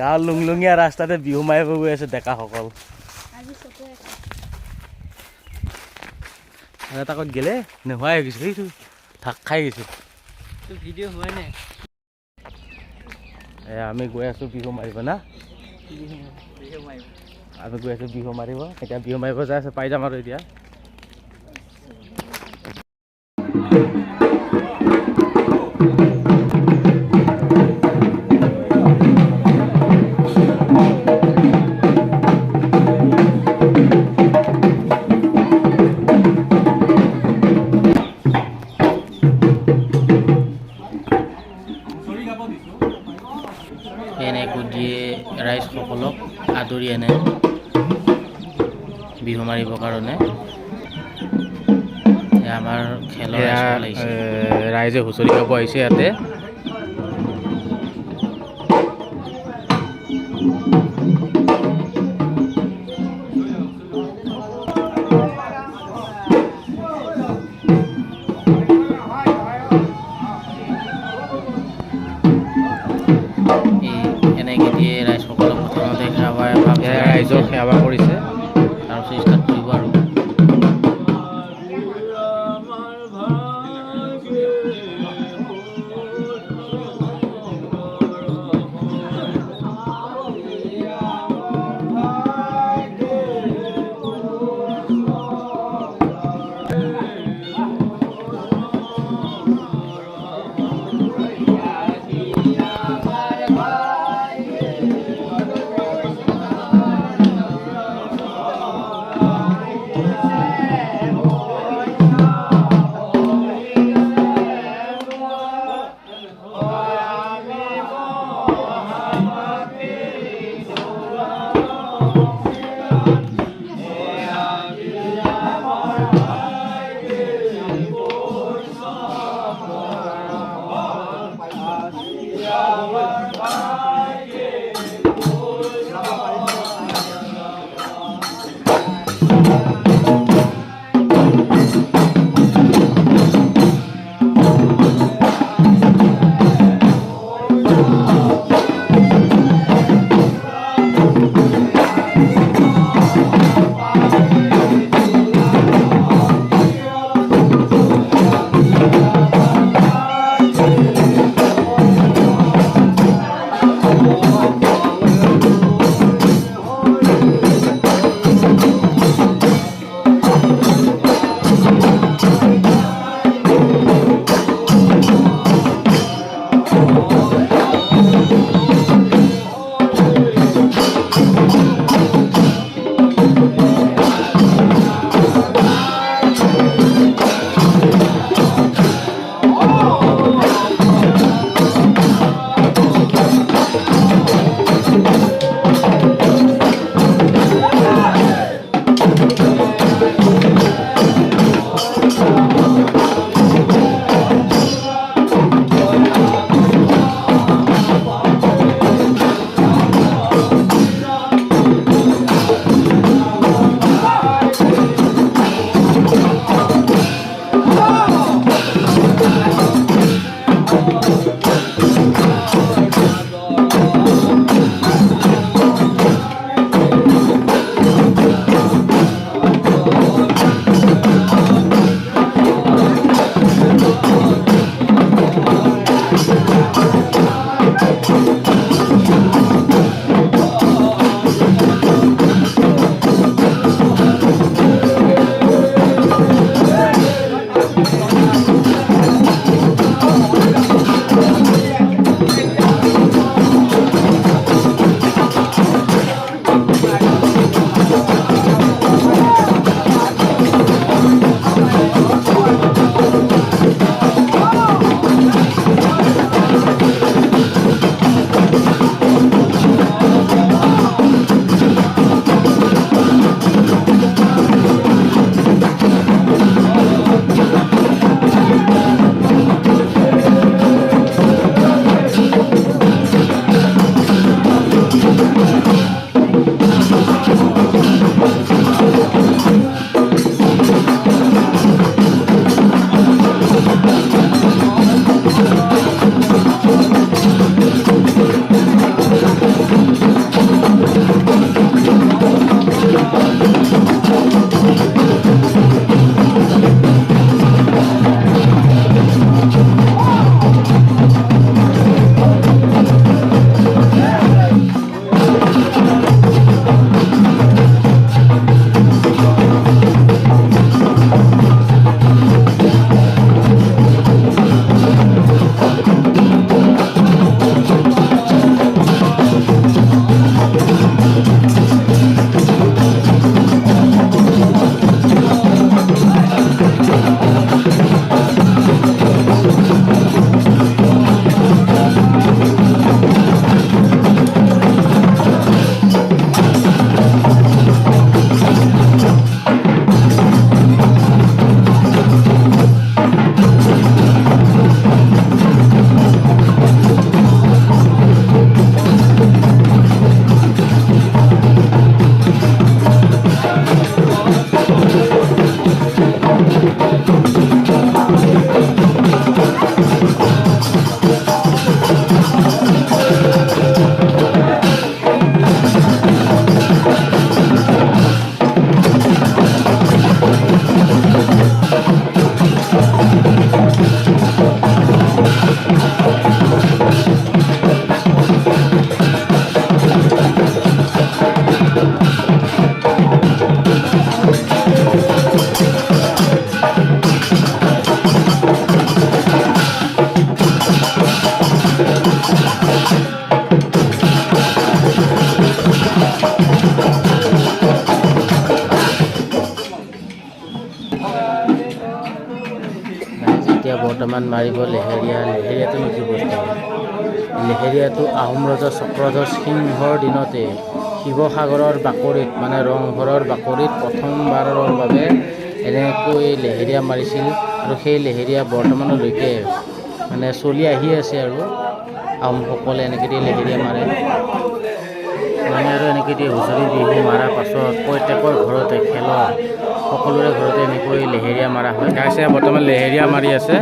গাঁৱৰ লুংলুঙীয়া ৰাস্তাতে বিহু মাৰিব গৈ আছে ডেকাসকল। তাকত গেলে নোহোৱাই হৈ গৈছে, সেইটো ঢাক খাই গৈছে। ভিডিঅ' হোৱাই নাই। আমি গৈ আছোঁ বিহু মাৰিব না, আমি গৈ আছোঁ বিহু মাৰিব। এতিয়া বিহু মাৰিব যাই আছে, পাই যাম আৰু এতিয়া। এনেকৈ দিয়ে ৰাইজসকলক আদৰি আনে বিহু মাৰিবৰ কাৰণে। আমাৰ খেলৰ ৰাইজে হুঁচৰি গাব আহিছে ইয়াতে। এনেকৈ দিয়ে ৰাইজসকলক প্ৰথমতে ৰাইজক সেৱা কৰিছে, তাৰপিছত ষ্টাৰ্ট কৰিব আৰু। বৰ্তমান মাৰিব লেহেৰীয়া। লেহেৰীয়াটোনো কি বস্তু? লেহেৰীয়াটো আহোম ৰজা চক্ৰধ্বজ সিংহৰ দিনতে শিৱসাগৰৰ বাকৰিত মানে ৰংঘৰৰ বাকৰিত প্ৰথমবাৰৰ বাবে এনেকৈ লেহেৰীয়া মাৰিছিল আৰু সেই লেহেৰীয়া বৰ্তমানলৈকে মানে চলি আহি আছে আৰু আহোমসকলে এনেকৈ দি লেহেৰীয়া মাৰে। মানে আৰু এনেকৈ দি হুঁচৰি বিহু মৰাৰ পাছত প্ৰত্যেকৰ ঘৰতে খেলৰ সকলোৰে ঘৰতে এনেকৈ লেহেৰীয়া মাৰা হয়। গাইছে বৰ্তমান লেহেৰীয়া মাৰি আছে।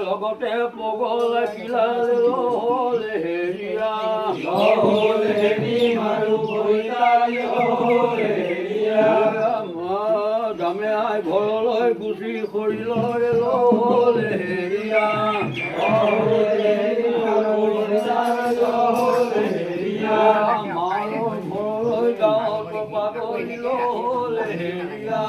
লগতে পগল দামে আই ঘৰলৈ গুচি খৰিলৈ লেহেৰীয়া ঘৰলৈ গাঁৱত পাগল লেহেৰীয়া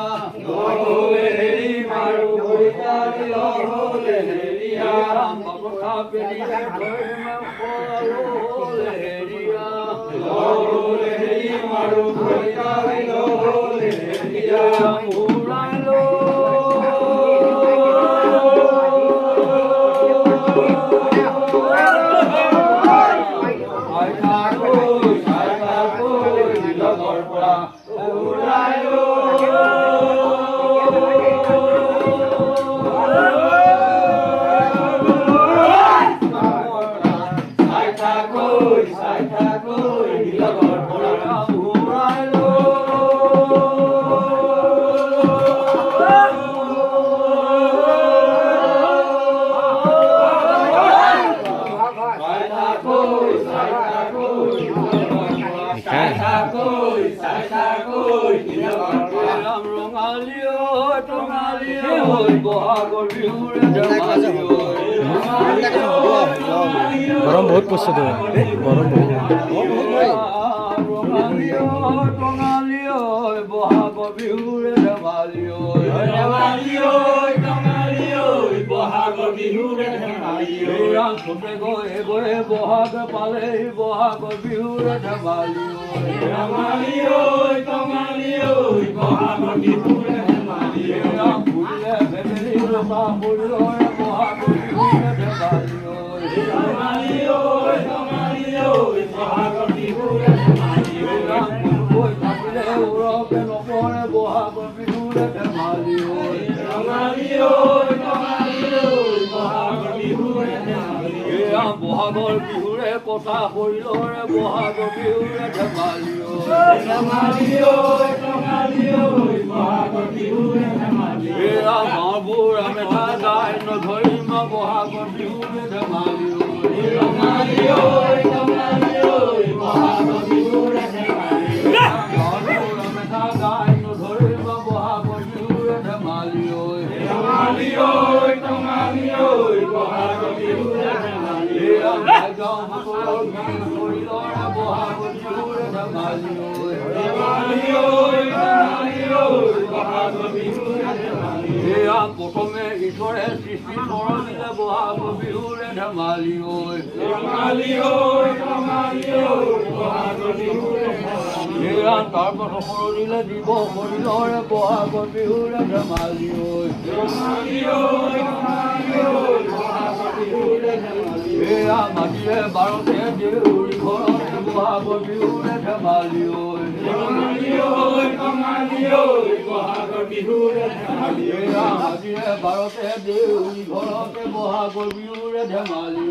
গৰম বহুত পড়ছে তো, গৰম বহুত। বহাগ বিহুৰে ধেমালি গয়ে গয়ে বহাগ পালে বহাগ বিহুৰে ধেমালি ফুলে ভেবেলি ৰবা ফুলৰে বহাগ বিহুৰে ধেমালি থাকিলে উৰকে নপৰে বহাগ বিহুৰে ধেমালি বহাগৰ বিহুৰে কথা শৰীৰৰে বহাগ বিহুৰে ধেমালি মাবোৰ মেঠা গাই নধৰিম বহাগ বিহুৰে ধেমালি মেঠা গাই নধৰিম বহাগ বিহুৰে ধেমালি প্ৰথমে ঈশ্বৰে সৃষ্টি কৰিলে বহাগ বিহুৰে ধেমালি তাৰপাছত সৰলিলে দিব শৰীৰৰে বহাগ বিহুৰে ধেমালি মাটিৰে বাৰতে দেউৰী ঘৰত বহাগ বিহুৰে ধেমালি মাটিৰে বাৰতে দেউৰী ঘৰতে বহাগ বিহুৰে ধেমালি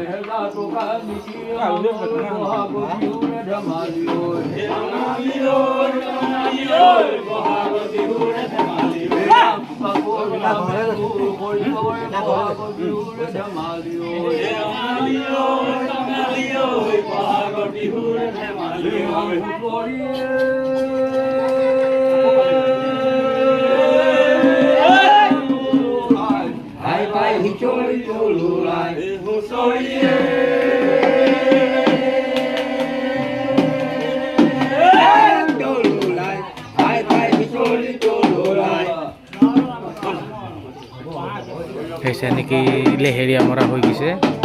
এহেজাৰ টকা মিটিৰে বহাগ বিহুৰে ধেমালি হুঁচৰি তলুৱাই হুঁচৰিয়ে তলুৱাই আই তাই হুঁচৰি তলুৱাই হৈছে নেকি লেহেৰীয়া মৰা হৈ গৈছে